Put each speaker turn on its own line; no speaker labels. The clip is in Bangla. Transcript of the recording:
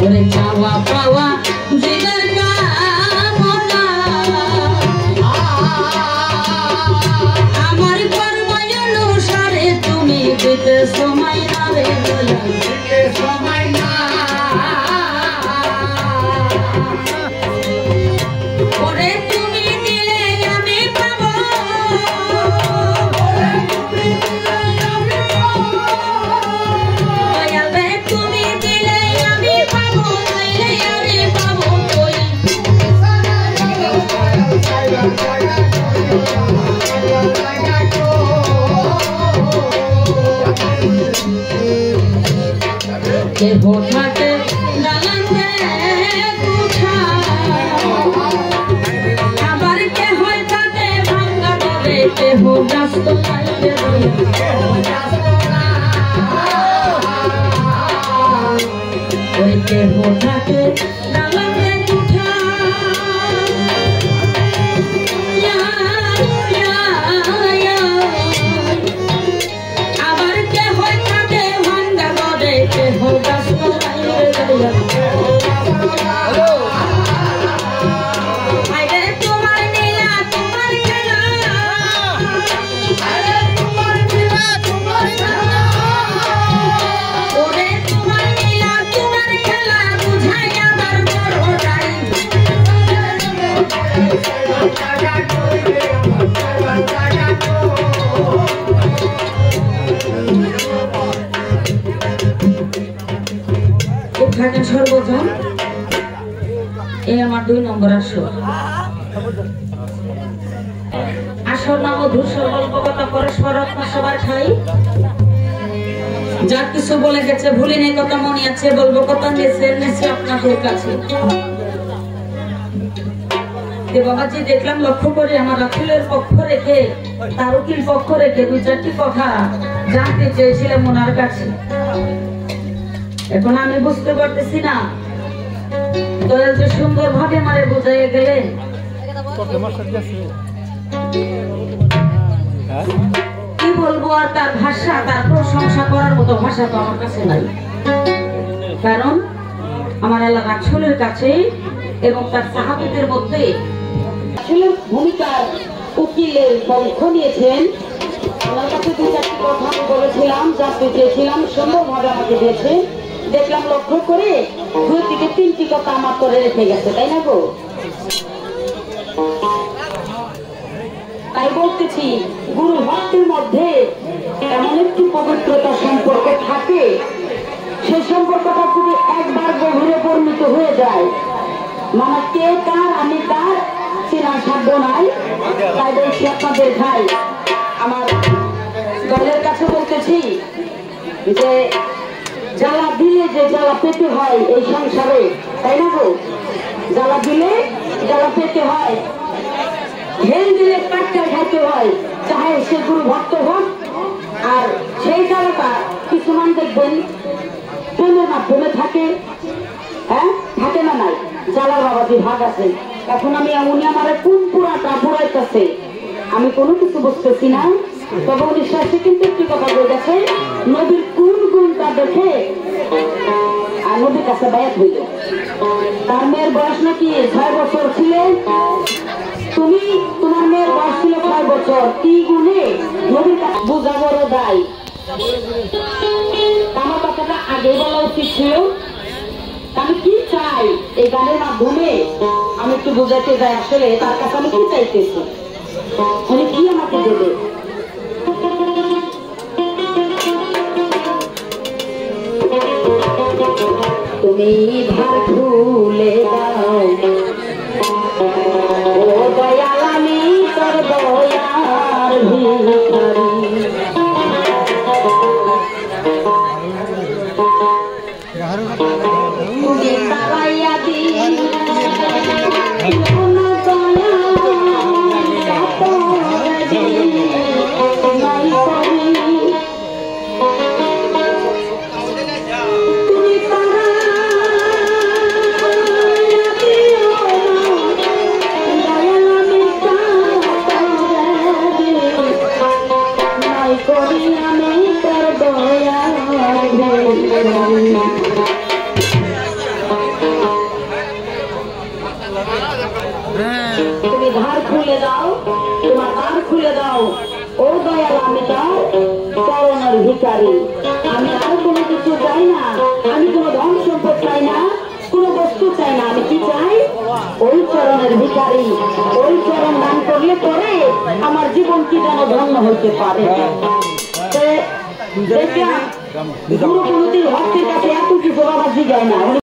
ওরে চাওয়া পাওয়া দিনের কামনা আমার কর্ম অনুসারে তুমি দিতে সময় না রে দিতে সময় না होठाते डालंगे कुछा आबार के होठाते भांगा करे के हो रास्त लाइले ओए के होठाते डालंगे कुछा या आबार के होठाते भांगा करे के हो সর্বজন এই আমার 2 নম্বর আসর নাম ধূসর গল্পকথা পরস্পর সবার ঠাই যা কিছু বলে গেছে ভুলি নেই কথা মনে আছে বলবো কথা নেছে আপনাদের কাছে বাবাজি দেখলাম লক্ষ্য করে আমার রাসূলের পক্ষ রেখে তার উকিল পক্ষ রেখে 2-4টি কথা জানতে চেয়েছিলাম ওনার কাছে এখন আমি বুঝতে পারতেছি না দয়াল যে সুন্দর ভাবে আমারে বুঝাইয়া গেলেন কি বলবো আর তার ভাষা তার প্রশংসা করার মতো ভাষা তো আমার কাছে নাই কারণ আমার আল্লাহ রাসূলের কাছে এবং তার সাহাবীদের মধ্যে রাসূলের ভূমিকার উকিলের পক্ষ নিয়েছেন ওনার কাছে 2-4টি কথা আমি বলেছিলাম জানতে চেয়েছিলাম সুন্দরভাবে আমাকে দিয়েছে দেখলাম লক্ষ্য করে 2-3টি কথা আমার করে রেখে গেছে তাই না গো তাই বলতেছি গুরু ভক্তের মধ্যে এমন একটি পবিত্রতা সম্পর্ক থাকে সেই সম্পর্কটা যদি একবার গভীরে পরিণত হয়ে যায় মানে কে কার আমি কার চেনার সাধ্য নাই তাই বলছি আপনাদের ভাই আমার দলের কাছে বলতেছি যে জ্বালা দিলে যে জ্বালা পেতে হয় এই সংসারে তাই না গো জ্বালা দিলে জ্বালা পেতে হয় ঢেল দিলে কাটতে খাইতে হয় চাহে সে গুরু ভক্ত হোক আর সেই জ্বালাটা কিছুমান দেখবেন প্রেমের মাধ্যমে থাকে হ্যাঁ থাকে না নাই জ্বালার বাবাজি ভাগ আছে এখন আমি উনি আমার কোন পুরাটা পুরাইতেছে আমি কোনো কিছু বুঝতেছি না তবে উনি শেষে কিন্তু একটি কথা বলে গেছে নবীর কোন গুণটা দেখে আর নবীর কাছে বায়াত হইল তার মেয়ের বয়স নাকি 6 বছর ছিলেন তুমি তোমার মেয়ের বয়স ছিল 6 বছর কি গুণে নবীর কাছে বোঝা বড় দায় আমার কথাটা আগে বলা উচিত ছিল আমি কি চাই এই গানের মাধ্যমে আমি একটু বোঝাতে যাই আসলে তার কাছে আমি কি চাইতেছি উনি কি আমাকে দেবে তুমি ভার খুলে দাও ও দয়াল আমি তোর দয়ার ভিখারি তুমি তারাইয়া দিন দাও, তোমার দ্বার খুলে দাও। ও দয়াল, আমি তার চরণের ভিখারি। আমি আর কোনো কিছু চাই না, আমি কোনো ধন সম্পদ চাই না, কোনো বস্তু চাই না। আমি কি চাই? ওই চরণের ভিখারি। ওই চরণ দান করলে পরে আমার জীবন কি যেন ধন্য হইতে পারে। দেখলাম গুরু কোনদিন ভক্তের কাছে এত কিছু বাবা জিগায় না।